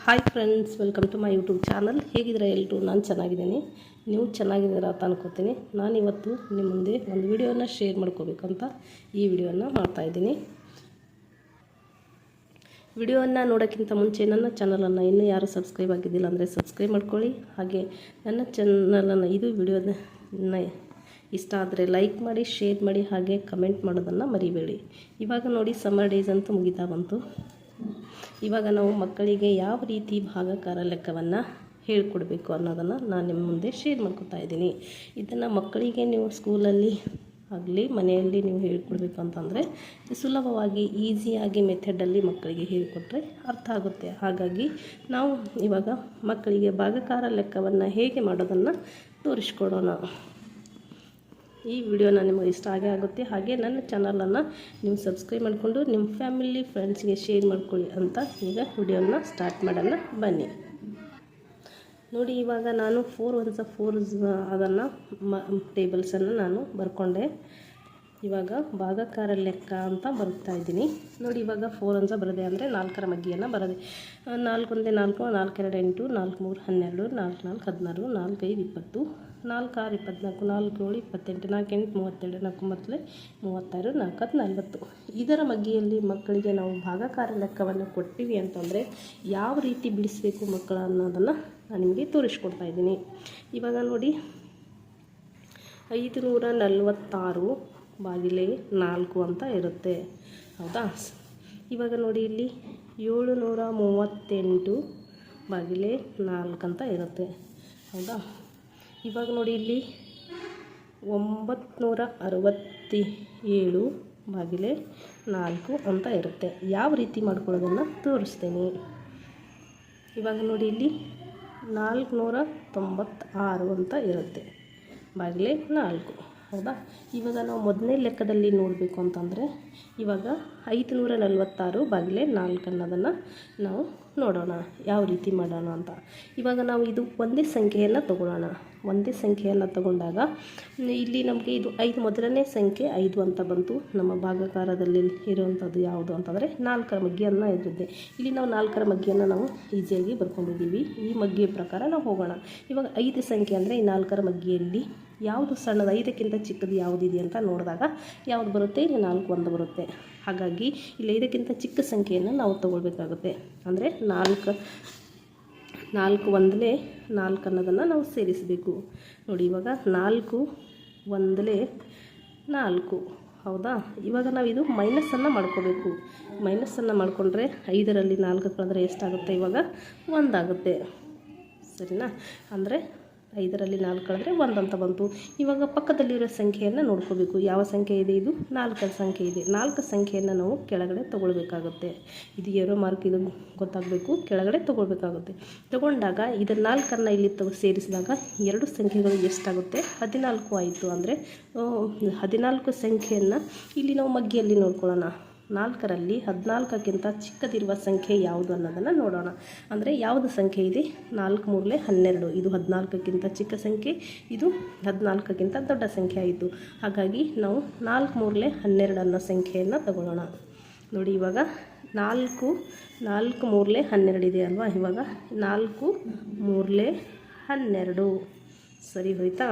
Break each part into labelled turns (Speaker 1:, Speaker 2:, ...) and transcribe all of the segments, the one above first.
Speaker 1: Hi friends, welcome to my YouTube channel. ಹೇಗಿದ್ದೀರಾ ಎಲ್ಲರೂ? ನಾನು ಚೆನ್ನಾಗಿದ್ದೀನಿ, ನೀವು ಚೆನ್ನಾಗಿದ್ದೀರಾ ಅಂತ ಅನ್ಕೋತೀನಿ. ನಾನಿವತ್ತು ನಿಮ್ಮ ಮುಂದೆ ಒಂದು ವಿಡಿಯೋನ ಶೇರ್ ಮಾಡ್ಕೋಬೇಕಂತ ಈ ವಿಡಿಯೋನ ಮಾಡ್ತಾಯಿದ್ದೀನಿ. ವಿಡಿಯೋವನ್ನು ನೋಡೋಕ್ಕಿಂತ ಮುಂಚೆ ನನ್ನ ಚಾನಲನ್ನು ಇನ್ನೂ ಯಾರು ಸಬ್ಸ್ಕ್ರೈಬ್ ಆಗಿದ್ದಿಲ್ಲ ಅಂದರೆ ಸಬ್ಸ್ಕ್ರೈಬ್ ಮಾಡ್ಕೊಳ್ಳಿ. ಹಾಗೆ ನನ್ನ ಚಾನಲನ್ನು ಇದು ವಿಡಿಯೋನ ಇಷ್ಟ ಆದರೆ ಲೈಕ್ ಮಾಡಿ, ಶೇರ್ ಮಾಡಿ, ಹಾಗೆ ಕಮೆಂಟ್ ಮಾಡೋದನ್ನು ಮರಿಬೇಡಿ. ಇವಾಗ ನೋಡಿ, ಸಮ್ಮರ್ ಡೇಸ್ ಅಂತೂ ಮುಗಿತಾ ಬಂತು. ಇವಾಗ ನಾವು ಮಕ್ಕಳಿಗೆ ಯಾವ ರೀತಿ ಭಾಗಾಕಾರ ಲೆಕ್ಕವನ್ನು ಹೇಳ್ಕೊಡ್ಬೇಕು ಅನ್ನೋದನ್ನು ನಾನು ನಿಮ್ಮ ಮುಂದೆ ಶೇರ್ ಮಾಡ್ಕೊತಾ ಇದ್ದೀನಿ. ಇದನ್ನು ಮಕ್ಕಳಿಗೆ ನೀವು ಸ್ಕೂಲಲ್ಲಿ ಆಗಲಿ ಮನೆಯಲ್ಲಿ ನೀವು ಹೇಳ್ಕೊಡ್ಬೇಕು ಅಂತಂದರೆ ಸುಲಭವಾಗಿ ಈಸಿಯಾಗಿ ಮೆಥಡಲ್ಲಿ ಮಕ್ಕಳಿಗೆ ಹೇಳಿಕೊಟ್ರೆ ಅರ್ಥ ಆಗುತ್ತೆ. ಹಾಗಾಗಿ ನಾವು ಇವಾಗ ಮಕ್ಕಳಿಗೆ ಭಾಗಾಕಾರ ಲೆಕ್ಕವನ್ನು ಹೇಗೆ ಮಾಡೋದನ್ನು ತೋರಿಸ್ಕೊಡೋಣ. ಈ ವಿಡಿಯೋನ ನಿಮಗೆ ಇಷ್ಟ ಆಗುತ್ತೆ. ಹಾಗೆ ನನ್ನ ಚಾನಲನ್ನು ನೀವು ಸಬ್ಸ್ಕ್ರೈಬ್ ಮಾಡಿಕೊಂಡು ನಿಮ್ಮ ಫ್ಯಾಮಿಲಿ ಫ್ರೆಂಡ್ಸ್ಗೆ ಶೇರ್ ಮಾಡ್ಕೊಳ್ಳಿ ಅಂತ ಈಗ ವಿಡಿಯೋನ ಸ್ಟಾರ್ಟ್ ಮಾಡೋಣ ಬನ್ನಿ. ನೋಡಿ, ಇವಾಗ ನಾನು 4 1 4 ಅದನ್ನು ಟೇಬಲ್ಸನ್ನು ನಾನು ಬರ್ಕೊಂಡೆ. ಇವಾಗ ಭಾಗಾಕಾರ ಲೆಕ್ಕ ಅಂತ ಬರ್ತಾ ಇದ್ದೀನಿ. ನೋಡಿ, ಇವಾಗ 4 1 ಬರದೆ ಅಂದರೆ 4ರ ಮಗ್ಗಿಯನ್ನು ಬರದೆ. 4 1 4, 4 2 8, 4 3 12, 4 4 16, 4 5 20, 4 6 24, 4 7 28, 4 8 32, 4 9 36, 4 40. ಇದರ ಮಗ್ಗಿಯಲ್ಲಿ ಮಕ್ಕಳಿಗೆ ನಾವು ಭಾಗಾಕಾರ ಲೆಕ್ಕವನ್ನು ಕೊಟ್ಟಿವಿ ಅಂತಂದರೆ ಯಾವ ರೀತಿ ಬಿಡಿಸಬೇಕು ಮಕ್ಕಳ ಅನ್ನೋದನ್ನು ನಾನು ನಿಮಗೆ ತೋರಿಸ್ಕೊಡ್ತಾ ಇದ್ದೀನಿ. ಇವಾಗ ನೋಡಿ, 546 ಬಾಗಿಲೆ 4 ಅಂತ ಇರುತ್ತೆ, ಹೌದಾ? ಇವಾಗ ನೋಡಿ, ಇಲ್ಲಿ 738 ಬಾಗಿಲೆ 4 ಅಂತ ಇರುತ್ತೆ, ಹೌದಾ? ಇವಾಗ ನೋಡಿ, ಇಲ್ಲಿ 967 ಬಾಗಿಲೆ 4 ಅಂತ ಇರುತ್ತೆ. ಯಾವ ರೀತಿ ಮಾಡ್ಕೊಳ್ಳೋದನ್ನು ತೋರಿಸ್ತೇನೆ. ಇವಾಗ ನೋಡಿ, ಇಲ್ಲಿ 496 ಅಂತ ಇರುತ್ತೆ ಬಾಗಿಲೆ 4, ಹೌದಾ? ಇವಾಗ ನಾವು ಮೊದಲನೇ ಲೆಕ್ಕದಲ್ಲಿ ನೋಡಬೇಕು ಅಂತಂದರೆ ಇವಾಗ 546 ಬಾಗಿಲೆ 4 ಅನ್ನೋದನ್ನು ನಾವು ನೋಡೋಣ ಯಾವ ರೀತಿ ಮಾಡೋಣ ಅಂತ. ಇವಾಗ ನಾವು ಇದು ಒಂದೇ ಸಂಖ್ಯೆಯನ್ನು ತಗೊಳ್ಳೋಣ. ಒಂದೇ ಸಂಖ್ಯೆಯನ್ನು ತಗೊಂಡಾಗ ಇಲ್ಲಿ ನಮಗೆ ಇದು 5 ಮೊದಲನೇ ಸಂಖ್ಯೆ 5 ಅಂತ ಬಂತು. ನಮ್ಮ ಭಾಗಾಕಾರದಲ್ಲಿ ಇರುವಂಥದ್ದು ಯಾವುದು ಅಂತಂದರೆ 4ರ ಮಗ್ಗಿಯನ್ನು ಇರುತ್ತೆ. ಇಲ್ಲಿ ನಾವು 4ರ ಮಗ್ಗಿಯನ್ನು ನಾವು ಈಸಿಯಾಗಿ ಬರ್ಕೊಂಡಿದ್ದೀವಿ. ಈ ಮಗ್ಗಿಯ ಪ್ರಕಾರ ನಾವು ಹೋಗೋಣ. ಇವಾಗ 5 ಸಂಖ್ಯೆ ಅಂದರೆ ಈ 4ರ ಮಗ್ಗಿಯಲ್ಲಿ ಯಾವುದು ಸಣ್ಣದು, 5ಕ್ಕಿಂತ ಚಿಕ್ಕದು ಯಾವುದಿದೆ ಅಂತ ನೋಡಿದಾಗ ಯಾವುದು ಬರುತ್ತೆ? ಇಲ್ಲಿ 4 1 ಬರುತ್ತೆ. ಹಾಗಾಗಿ ಇಲ್ಲಿ 5ಕ್ಕಿಂತ ಚಿಕ್ಕ ಸಂಖ್ಯೆಯನ್ನು ನಾವು ತಗೊಳ್ಬೇಕಾಗುತ್ತೆ. ಅಂದರೆ 4 1 4 ಅನ್ನೋದನ್ನು ನಾವು ಸೇರಿಸಬೇಕು. ನೋಡಿ, ಇವಾಗ 4 1 4, ಹೌದಾ? ಇವಾಗ ನಾವು ಇದು ಮೈನಸನ್ನು ಮಾಡ್ಕೋಬೇಕು. ಮೈನಸನ್ನು ಮಾಡಿಕೊಂಡ್ರೆ 5ರಲ್ಲಿ 4 ಕಳೆದ್ರೆ ಎಷ್ಟಾಗುತ್ತೆ? ಇವಾಗ 1 ಆಗುತ್ತೆ, ಸರಿನಾ? ಅಂದರೆ 5ರಲ್ಲಿ 4 ಕಳೆದ್ರೆ 1 ಅಂತ ಬಂತು. ಇವಾಗ ಪಕ್ಕದಲ್ಲಿರೋ ಸಂಖ್ಯೆಯನ್ನು ನೋಡ್ಕೋಬೇಕು. ಯಾವ ಸಂಖ್ಯೆ ಇದೆ? ಇದು 4ರ ಸಂಖ್ಯೆ ಇದೆ. 4 ಸಂಖ್ಯೆಯನ್ನು ನಾವು ಕೆಳಗಡೆ ತೊಗೊಳ್ಬೇಕಾಗುತ್ತೆ. ಇದು ಏರೋ ಮಾರ್ಕ್ ಇದು ಗೊತ್ತಾಗಬೇಕು, ಕೆಳಗಡೆ ತೊಗೊಳ್ಬೇಕಾಗುತ್ತೆ. ತೊಗೊಂಡಾಗ ಇದು 4ನ್ನು ಇಲ್ಲಿ ಸೇರಿಸಿದಾಗ ಎರಡು ಸಂಖ್ಯೆಗಳು ಎಷ್ಟಾಗುತ್ತೆ? 14 ಆಯಿತು. ಅಂದರೆ 14 ಸಂಖ್ಯೆಯನ್ನು ಇಲ್ಲಿ ನಾವು ಮಗ್ಗಿಯಲ್ಲಿ ನೋಡ್ಕೊಳ್ಳೋಣ. 4ರಲ್ಲಿ 14ಕ್ಕಿಂತ ಚಿಕ್ಕದಿರುವ ಸಂಖ್ಯೆ ಯಾವುದು ಅನ್ನೋದನ್ನು ನೋಡೋಣ. ಅಂದರೆ ಯಾವುದು ಸಂಖ್ಯೆ ಇದೆ? 4 3 12. ಇದು 14ಕ್ಕಿಂತ ಚಿಕ್ಕ ಸಂಖ್ಯೆ, ಇದು 14ಕ್ಕಿಂತ ದೊಡ್ಡ ಸಂಖ್ಯೆ ಆಯಿತು. ಹಾಗಾಗಿ ನಾವು 4 3 12 ಅನ್ನೋ ಸಂಖ್ಯೆಯನ್ನು ತಗೊಳ್ಳೋಣ. ನೋಡಿ, ಇವಾಗ 4 3 12 ಇದೆ ಅಲ್ವಾ? ಇವಾಗ 4 3 12 ಸರಿ ಹೋಯ್ತಾ?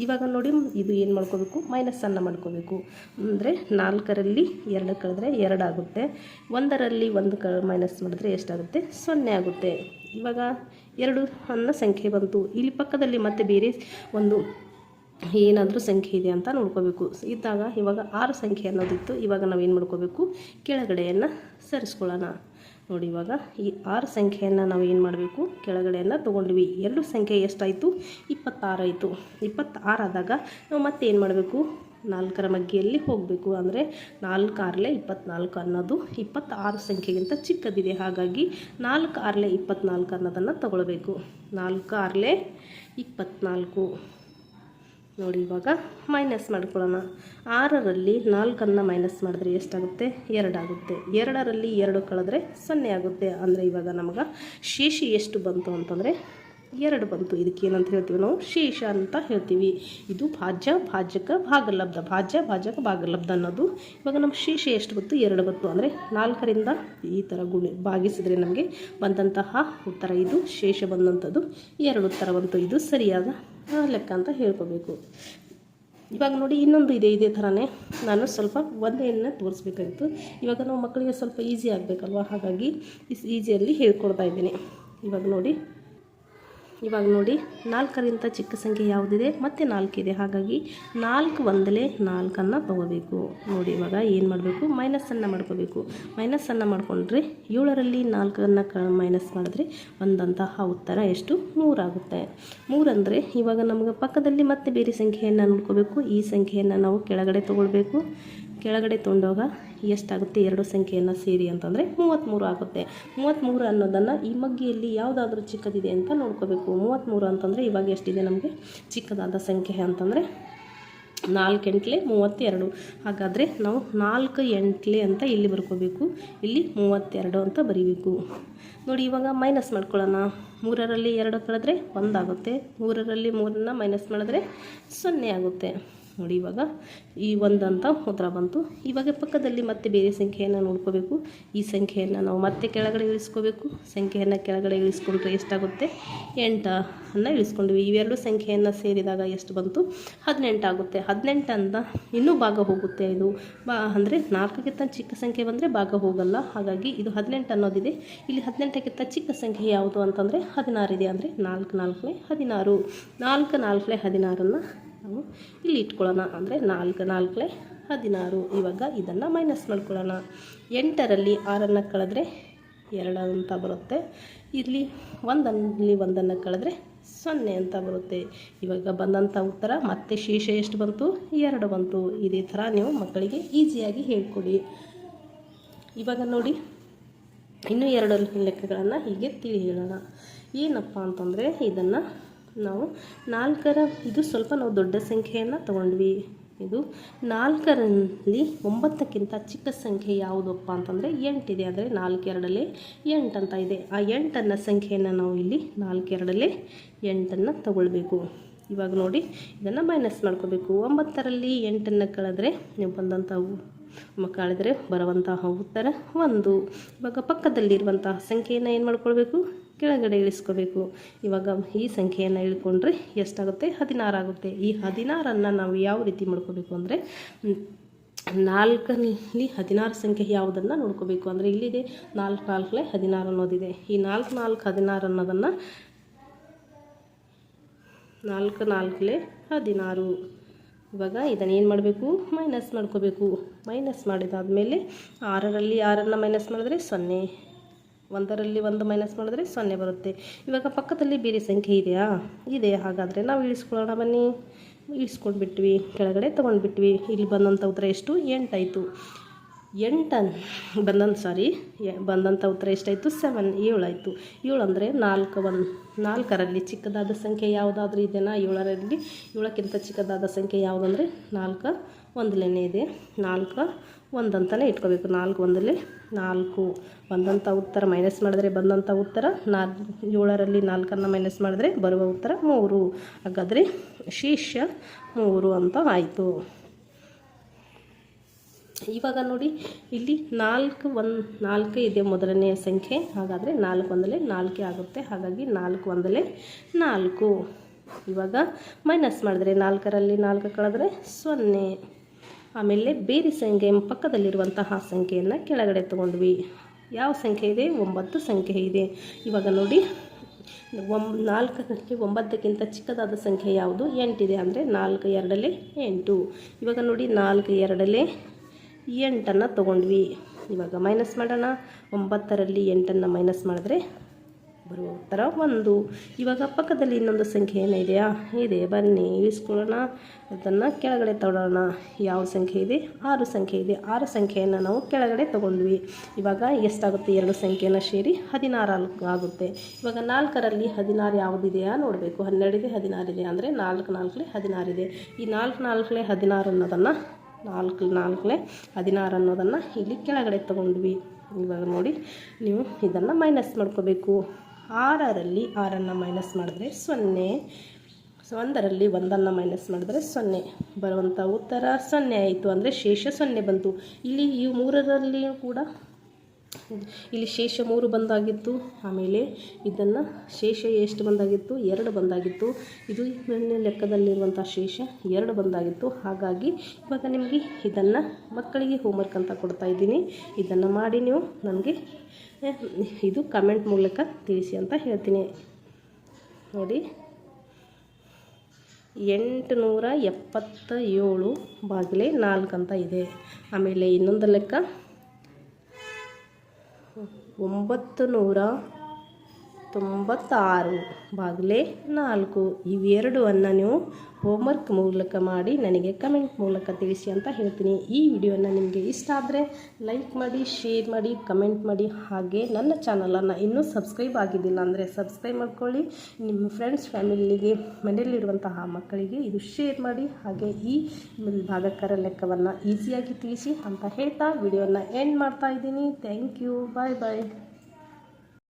Speaker 1: ಇವಾಗ ನೋಡಿ, ಇದು ಏನು ಮಾಡ್ಕೋಬೇಕು? ಮೈನಸನ್ನು ಮಾಡ್ಕೋಬೇಕು. ಅಂದರೆ 4ರಲ್ಲಿ 2 ಕಳೆದ್ರೆ 2 ಆಗುತ್ತೆ. 1ರಲ್ಲಿ 1 ಮೈನಸ್ ಮಾಡಿದ್ರೆ ಎಷ್ಟಾಗುತ್ತೆ? 0 ಆಗುತ್ತೆ. ಇವಾಗ 2 ಅನ್ನೋ ಸಂಖ್ಯೆ ಬಂತು. ಇಲ್ಲಿ ಪಕ್ಕದಲ್ಲಿ ಮತ್ತೆ ಬೇರೆ ಒಂದು ಏನಾದರೂ ಸಂಖ್ಯೆ ಇದೆ ಅಂತ ನೋಡ್ಕೋಬೇಕು. ಇದ್ದಾಗ ಇವಾಗ 6 ಸಂಖ್ಯೆ ಅನ್ನೋದಿತ್ತು. ಇವಾಗ ನಾವೇನು ಮಾಡ್ಕೋಬೇಕು? ಕೆಳಗಡೆಯನ್ನು ಸರಿಸ್ಕೊಳ್ಳೋಣ. ನೋಡಿ, ಇವಾಗ ಈ 6 ಸಂಖ್ಯೆಯನ್ನು ನಾವು ಏನು ಮಾಡಬೇಕು? ಕೆಳಗಡೆಯನ್ನು ತೊಗೊಂಡ್ವಿ. 2 ಸಂಖ್ಯೆ ಎಷ್ಟಾಯಿತು? 26 ಆಯಿತು. 26 ಆದಾಗ ನಾವು ಮತ್ತೆ ಏನು ಮಾಡಬೇಕು? 4ರ ಮಗ್ಗಿಯಲ್ಲಿ ಹೋಗಬೇಕು. ಅಂದರೆ 4 6 24 ಅನ್ನೋದು 26 ಸಂಖ್ಯೆಗಿಂತ ಚಿಕ್ಕದಿದೆ. ಹಾಗಾಗಿ 4 6 24 ಅನ್ನೋದನ್ನು ತಗೊಳ್ಬೇಕು. 4 6 24. ನೋಡಿ, ಇವಾಗ ಮೈನಸ್ ಮಾಡ್ಕೊಳ್ಳೋಣ. 6ರಲ್ಲಿ 4ನ್ನು ಮೈನಸ್ ಮಾಡಿದ್ರೆ ಎಷ್ಟಾಗುತ್ತೆ? 2 ಆಗುತ್ತೆ. 2ರಲ್ಲಿ 2 ಕಳೆದ್ರೆ 0 ಆಗುತ್ತೆ. ಅಂದರೆ ಇವಾಗ ನಮಗೆ ಶೇಷ ಎಷ್ಟು ಬಂತು ಅಂತಂದರೆ 2 ಬಂತು. ಇದಕ್ಕೆ ಏನಂತ ಹೇಳ್ತೀವಿ ನಾವು? ಶೇಷ ಅಂತ ಹೇಳ್ತೀವಿ. ಇದು ಭಾಜ್ಯ, ಭಾಜಕ, ಭಾಗಲಬ್ಧ. ಭಾಜ್ಯ, ಭಾಜಕ, ಭಾಗಲಬ್ಧ ಅನ್ನೋದು. ಇವಾಗ ನಮ್ಮ ಶೇಷ ಎಷ್ಟು ಬಂತು? 2 ಬಂತು. ಅಂದರೆ 4ರಿಂದ ಈ ಥರ ಭಾಗಿಸಿದ್ರೆ ನಮಗೆ ಬಂದಂತಹ ಉತ್ತರ ಇದು. ಶೇಷ ಬಂದಂಥದ್ದು 2 ಉತ್ತರ ಬಂತು. ಇದು ಸರಿಯಾದ ಲೆಕ್ಕ ಅಂತ ಹೇಳ್ಕೋಬೇಕು. ಇವಾಗ ನೋಡಿ ಇನ್ನೊಂದು ಇದೆ. ಇದೇ ಥರನೇ ನಾನು ಸ್ವಲ್ಪ ಒಂದೆಯನ್ನು ತೋರಿಸ್ಬೇಕಾಗಿತ್ತು. ಇವಾಗ ನಾವು ಮಕ್ಕಳಿಗೆ ಸ್ವಲ್ಪ ಈಸಿ ಆಗಬೇಕಲ್ವ, ಹಾಗಾಗಿ ಈಸಿಯಲ್ಲಿ ಹೇಳ್ಕೊಡ್ತಾ ಇದ್ದೀನಿ. ಇವಾಗ ನೋಡಿ 4ರಿಂದ ಚಿಕ್ಕ ಸಂಖ್ಯೆ ಯಾವುದಿದೆ? ಮತ್ತೆ 4 ಇದೆ. ಹಾಗಾಗಿ 4 ಒಂದಲೇ 4ಅನ್ನು ತಗೋಬೇಕು. ನೋಡಿ ಇವಾಗ ಏನು ಮಾಡಬೇಕು? ಮೈನಸನ್ನು ಮಾಡ್ಕೋಬೇಕು. ಮೈನಸನ್ನು ಮಾಡಿಕೊಂಡ್ರೆ 7ರಲ್ಲಿ 4ಅನ್ನು ಮೈನಸ್ ಮಾಡಿದ್ರೆ ಬಂದಂತಹ ಉತ್ತರ ಎಷ್ಟು? 3 ಆಗುತ್ತೆ. 3 ಅಂದರೆ ಇವಾಗ ನಮಗೆ ಪಕ್ಕದಲ್ಲಿ ಮತ್ತೆ ಬೇರೆ ಸಂಖ್ಯೆಯನ್ನು ನೋಡ್ಕೋಬೇಕು. ಈ ಸಂಖ್ಯೆಯನ್ನು ನಾವು ಕೆಳಗಡೆ ತೊಗೊಳ್ಬೇಕು. ಕೆಳಗಡೆ ತೊಗೊಂಡಾಗ ಎಷ್ಟಾಗುತ್ತೆ? 2 ಸಂಖ್ಯೆಯನ್ನು ಸೇರಿ ಅಂತಂದರೆ 33 ಆಗುತ್ತೆ. 33 ಅನ್ನೋದನ್ನು ಈ ಮಗ್ಗಿಯಲ್ಲಿ ಯಾವುದಾದ್ರೂ ಚಿಕ್ಕದಿದೆ ಅಂತ ನೋಡ್ಕೋಬೇಕು. 33 ಅಂತಂದರೆ ಇವಾಗ ಎಷ್ಟಿದೆ ನಮಗೆ ಚಿಕ್ಕದಾದ ಸಂಖ್ಯೆ ಅಂತಂದರೆ 4 8 32. ಹಾಗಾದರೆ ನಾವು 4 8 ಅಂತ ಇಲ್ಲಿ ಬರ್ಕೋಬೇಕು. ಇಲ್ಲಿ 32 ಅಂತ ಬರೀಬೇಕು. ನೋಡಿ ಇವಾಗ ಮೈನಸ್ ಮಾಡ್ಕೊಳ್ಳೋಣ. 3ರಲ್ಲಿ 2 ಕಳೆದ್ರೆ 1 ಆಗುತ್ತೆ. 3ರಲ್ಲಿ 3ಅನ್ನು ಮೈನಸ್ ಮಾಡಿದ್ರೆ 0 ಆಗುತ್ತೆ. ನೋಡಿ ಇವಾಗ ಈ 1 ಅಂತ ಉತ್ತರ ಬಂತು. ಇವಾಗ ಪಕ್ಕದಲ್ಲಿ ಮತ್ತೆ ಬೇರೆ ಸಂಖ್ಯೆಯನ್ನು ನೋಡ್ಕೋಬೇಕು. ಈ ಸಂಖ್ಯೆಯನ್ನು ನಾವು ಮತ್ತೆ ಕೆಳಗಡೆ ಇಳಿಸ್ಕೋಬೇಕು. ಸಂಖ್ಯೆಯನ್ನು ಕೆಳಗಡೆ ಇಳಿಸ್ಕೊಂಡ್ರೆ ಎಷ್ಟಾಗುತ್ತೆ? 8ಅನ್ನು ಇಳಿಸ್ಕೊಂಡ್ವಿ. ಇವೆರಡು ಸಂಖ್ಯೆಯನ್ನು ಸೇರಿದಾಗ ಎಷ್ಟು ಬಂತು? 18 ಆಗುತ್ತೆ. 18 ಅಂತ ಇನ್ನೂ ಭಾಗ ಹೋಗುತ್ತೆ. ಇದು ಅಂದರೆ 4ಕ್ಕಿಂತ ಚಿಕ್ಕ ಸಂಖ್ಯೆ ಬಂದರೆ ಭಾಗ ಹೋಗಲ್ಲ. ಹಾಗಾಗಿ ಇದು 18 ಅನ್ನೋದಿದೆ. ಇಲ್ಲಿ 18ಕ್ಕಿಂತ ಚಿಕ್ಕ ಸಂಖ್ಯೆ ಯಾವುದು ಅಂತಂದರೆ 16 ಇದೆ. ಅಂದರೆ 4 4 16. 4 4 16ಅನ್ನು ನಾವು ಇಲ್ಲಿ ಇಟ್ಕೊಳ್ಳೋಣ. ಅಂದರೆ 4 4 16. ಇವಾಗ ಇದನ್ನು ಮೈನಸ್ ಮಾಡ್ಕೊಳ್ಳೋಣ. 8ರಲ್ಲಿ 6ಅನ್ನು ಕಳೆದ್ರೆ 2 ಅಂತ ಬರುತ್ತೆ. ಇಲ್ಲಿ 1ನ್ನು ಕಳೆದ್ರೆ 0 ಅಂತ ಬರುತ್ತೆ. ಇವಾಗ ಬಂದಂಥ ಉತ್ತರ ಮತ್ತೆ ಶೇಷ ಎಷ್ಟು ಬಂತು? 2 ಬಂತು. ಇದೇ ಥರ ನೀವು ಮಕ್ಕಳಿಗೆ ಈಸಿಯಾಗಿ ಹೇಳ್ಕೊಡಿ. ಇವಾಗ ನೋಡಿ ಇನ್ನೂ 2 ಲೆಕ್ಕಗಳನ್ನು ಹೀಗೆ ತಿಳಿ ಹೇಳೋಣ. ಏನಪ್ಪ ಅಂತಂದರೆ ಇದನ್ನು ನಾವು 4ರ ಇದು ಸ್ವಲ್ಪ ನಾವು ದೊಡ್ಡ ಸಂಖ್ಯೆಯನ್ನು ತಗೊಂಡ್ವಿ. ಇದು 4ರಲ್ಲಿ 9ಕ್ಕಿಂತ ಚಿಕ್ಕ ಸಂಖ್ಯೆ ಯಾವುದಪ್ಪ ಅಂತಂದರೆ 8 ಇದೆ. ಅಂದರೆ 4 2ರಲ್ಲಿ 8 ಅಂತ ಇದೆ. ಆ 8 ಸಂಖ್ಯೆಯನ್ನು ನಾವು ಇಲ್ಲಿ 4 2ರಲ್ಲಿ 8ಅನ್ನು ತಗೊಳ್ಬೇಕು. ಇವಾಗ ನೋಡಿ ಇದನ್ನು ಮೈನಸ್ ಮಾಡ್ಕೋಬೇಕು. 9ರಲ್ಲಿ 8ಅನ್ನು ಕಳೆದ್ರೆ ನೀವು ಕಳೆದರೆ ಬರುವಂತಹ ಉತ್ತರ 1. ಇವಾಗ ಪಕ್ಕದಲ್ಲಿರುವಂತಹ ಸಂಖ್ಯೆಯನ್ನು ಏನು ಮಾಡ್ಕೊಳ್ಬೇಕು? ಕೆಳಗಡೆ ಇಳಿಸ್ಕೋಬೇಕು. ಇವಾಗ ಈ ಸಂಖ್ಯೆಯನ್ನು ಇಳ್ಕೊಂಡ್ರೆ ಎಷ್ಟಾಗುತ್ತೆ? 16 ಆಗುತ್ತೆ. ಈ 16ಅನ್ನು ನಾವು ಯಾವ ರೀತಿ ಮಾಡ್ಕೋಬೇಕು ಅಂದರೆ 4ರಲ್ಲಿ 16 ಸಂಖ್ಯೆ ಯಾವುದನ್ನು ನೋಡ್ಕೋಬೇಕು. ಅಂದರೆ ಇಲ್ಲಿದೆ 4 4 16 ಅನ್ನೋದಿದೆ. ಈ 4 4 16 ಅನ್ನೋದನ್ನು 4 4 16. ಇವಾಗ ಇದನ್ನು ಏನು ಮಾಡಬೇಕು? ಮೈನಸ್ ಮಾಡ್ಕೋಬೇಕು. ಮೈನಸ್ ಮಾಡಿದಾದಮೇಲೆ 6ರಲ್ಲಿ 6ಅನ್ನು ಮೈನಸ್ ಮಾಡಿದ್ರೆ 0. 1ರಲ್ಲಿ 1 ಮೈನಸ್ ಮಾಡಿದ್ರೆ 0 ಬರುತ್ತೆ. ಇವಾಗ ಪಕ್ಕದಲ್ಲಿ ಬೇರೆ ಸಂಖ್ಯೆ ಇದೆಯಾ? ಇದೆ. ಹಾಗಾದರೆ ನಾವು ಇಳಿಸ್ಕೊಳ್ಳೋಣ ಬನ್ನಿ. ಇಳಿಸ್ಕೊಂಡ್ಬಿಟ್ವಿ, ಕೆಳಗಡೆ ತೊಗೊಂಡ್ಬಿಟ್ವಿ. ಇಲ್ಲಿ ಬಂದಂಥ ಉತ್ತರ ಎಷ್ಟು? 8 ಆಯಿತು. 8 ಬಂದಂಥ ಉತ್ತರ ಎಷ್ಟಾಯಿತು? 7 ಆಯಿತು. 7 ಅಂದರೆ 4ರಲ್ಲಿ ಚಿಕ್ಕದಾದ ಸಂಖ್ಯೆ ಯಾವುದಾದ್ರೂ ಇದೆಯಾ? 7ರಲ್ಲಿ 7ಕ್ಕಿಂತ ಚಿಕ್ಕದಾದ ಸಂಖ್ಯೆ ಯಾವುದಂದರೆ 4 1 ಇದೆ. 4 1 ಅಂತಲೇ ಇಟ್ಕೋಬೇಕು. 4 1 4. ಬಂದಂಥ ಉತ್ತರ ಮೈನಸ್ ಮಾಡಿದ್ರೆ ಬಂದಂಥ ಉತ್ತರ 7ರಲ್ಲಿ 4ಅನ್ನು ಮೈನಸ್ ಮಾಡಿದ್ರೆ ಬರುವ ಉತ್ತರ 3. ಹಾಗಾದರೆ ಶೇಷ 3 ಅಂತ ಆಯಿತು. ಇವಾಗ ನೋಡಿ ಇಲ್ಲಿ 4 ಇದೆ ಮೊದಲನೆಯ ಸಂಖ್ಯೆ. ಹಾಗಾದರೆ 4 1 4 ಆಗುತ್ತೆ. ಹಾಗಾಗಿ 4 1 4. ಇವಾಗ ಮೈನಸ್ ಮಾಡಿದ್ರೆ 4ರಲ್ಲಿ 4 ಕಳೆದ್ರೆ 0. ಆಮೇಲೆ ಬೇರೆ ಸಂಖ್ಯೆ ಪಕ್ಕದಲ್ಲಿರುವಂತಹ ಸಂಖ್ಯೆಯನ್ನು ಕೆಳಗಡೆ ತೊಗೊಂಡ್ವಿ. ಯಾವ ಸಂಖ್ಯೆ ಇದೆ? 9 ಸಂಖ್ಯೆ ಇದೆ. ಇವಾಗ ನೋಡಿ 4ರಲ್ಲಿ 9ಕ್ಕಿಂತ ಚಿಕ್ಕದಾದ ಸಂಖ್ಯೆ ಯಾವುದು? 8 ಇದೆ. ಅಂದರೆ 4 2 8. ಇವಾಗ ನೋಡಿ 4 2 8ಅನ್ನು ತೊಗೊಂಡ್ವಿ. ಇವಾಗ ಮೈನಸ್ ಮಾಡೋಣ. 9ರಲ್ಲಿ 8ಅನ್ನು ಮೈನಸ್ ಮಾಡಿದ್ರೆ ಬರುವ ಉತ್ತರ 1. ಇವಾಗ ಪಕ್ಕದಲ್ಲಿ ಇನ್ನೊಂದು ಸಂಖ್ಯೆ ಏನಿದೆಯಾ? ಇದೆ. ಬನ್ನಿ ಇಳಿಸ್ಕೊಳ್ಳೋಣ. ಅದನ್ನು ಕೆಳಗಡೆ ತೊಗೊಳ್ಳೋಣ. ಯಾವ ಸಂಖ್ಯೆ ಇದೆ? 6 ಸಂಖ್ಯೆ ಇದೆ. 6 ಸಂಖ್ಯೆಯನ್ನು ನಾವು ಕೆಳಗಡೆ ತೊಗೊಂಡ್ವಿ. ಇವಾಗ ಎಷ್ಟಾಗುತ್ತೆ? 2 ಸಂಖ್ಯೆಯನ್ನು ಸೇರಿ 16 ಆಗುತ್ತೆ. ಇವಾಗ 4ರಲ್ಲಿ 16 ಯಾವುದಿದೆಯಾ ನೋಡಬೇಕು. 12 ಇದೆ, 16 ಇದೆ. ಅಂದರೆ 4 4 16 ಇದೆ. ಈ 4 4 16 ಅನ್ನೋದನ್ನು 4 4 16 ಅನ್ನೋದನ್ನು ಇಲ್ಲಿ ಕೆಳಗಡೆ ತೊಗೊಂಡ್ವಿ. ಇವಾಗ ನೋಡಿ ನೀವು ಇದನ್ನು ಮೈನಸ್ ಮಾಡ್ಕೋಬೇಕು. 6ರಲ್ಲಿ 6 ಮೈನಸ್ ಮಾಡಿದ್ರೆ 0, 1ರಲ್ಲಿ 1 ಮೈನಸ್ ಮಾಡಿದ್ರೆ 0, ಬರುವಂಥ ಉತ್ತರ 0 ಆಯಿತು. ಅಂದರೆ ಶೇಷ 0 ಬಂತು. ಇಲ್ಲಿ ಈ 3ರಲ್ಲಿಯೂ ಕೂಡ ಇಲ್ಲಿ ಶೇಷ 3 ಬಂದಾಗಿತ್ತು. ಆಮೇಲೆ ಇದನ್ನು ಶೇಷ ಎಷ್ಟು ಬಂದಾಗಿತ್ತು? 2 ಬಂದಾಗಿತ್ತು. ಇದು ಲೆಕ್ಕದಲ್ಲಿರುವಂಥ ಶೇಷ 2 ಬಂದಾಗಿತ್ತು. ಹಾಗಾಗಿ ಇವಾಗ ನಿಮಗೆ ಇದನ್ನು ಮಕ್ಕಳಿಗೆ ಹೋಮ್ವರ್ಕ್ ಅಂತ ಕೊಡ್ತಾ ಇದ್ದೀನಿ. ಇದನ್ನು ಮಾಡಿ ನೀವು ನನಗೆ ಇದು ಕಮೆಂಟ್ ಮೂಲಕ ತಿಳಿಸಿ ಅಂತ ಹೇಳ್ತೀನಿ. ನೋಡಿ, 877 ಬಾಗಿಲೆ 4 ಅಂತ ಇದೆ. ಆಮೇಲೆ ಇನ್ನೊಂದು ಲೆಕ್ಕ 996 ಬಾಗಿಲೆ 4. ಇವೆರಡನ್ನು ನೀವು ಹೋಮ್ವರ್ಕ್ ಮೂಲಕ ಮಾಡಿ ನನಗೆ ಕಮೆಂಟ್ ಮೂಲಕ ತಿಳಿಸಿ ಅಂತ ಹೇಳ್ತೀನಿ. ಈ ವಿಡಿಯೋನ ನಿಮಗೆ ಇಷ್ಟ ಆದರೆ ಲೈಕ್ ಮಾಡಿ, ಶೇರ್ ಮಾಡಿ, ಕಮೆಂಟ್ ಮಾಡಿ. ಹಾಗೆ ನನ್ನ ಚಾನಲನ್ನು ಇನ್ನೂ ಸಬ್ಸ್ಕ್ರೈಬ್ ಆಗಿದ್ದಿಲ್ಲ ಅಂದರೆ ಸಬ್ಸ್ಕ್ರೈಬ್ ಮಾಡ್ಕೊಳ್ಳಿ. ನಿಮ್ಮ ಫ್ರೆಂಡ್ಸ್, ಫ್ಯಾಮಿಲಿಗೆ, ಮನೆಯಲ್ಲಿರುವಂತಹ ಮಕ್ಕಳಿಗೆ ಇದು ಶೇರ್ ಮಾಡಿ. ಹಾಗೆ ಈ ಭಾಗಕಾರ ಲೆಕ್ಕವನ್ನು ಈಸಿಯಾಗಿ ತಿಳಿಸಿ ಅಂತ ಹೇಳ್ತಾ ವಿಡಿಯೋನ ಎಂಡ್ ಮಾಡ್ತಾ ಇದ್ದೀನಿ. Thank you. Bye bye.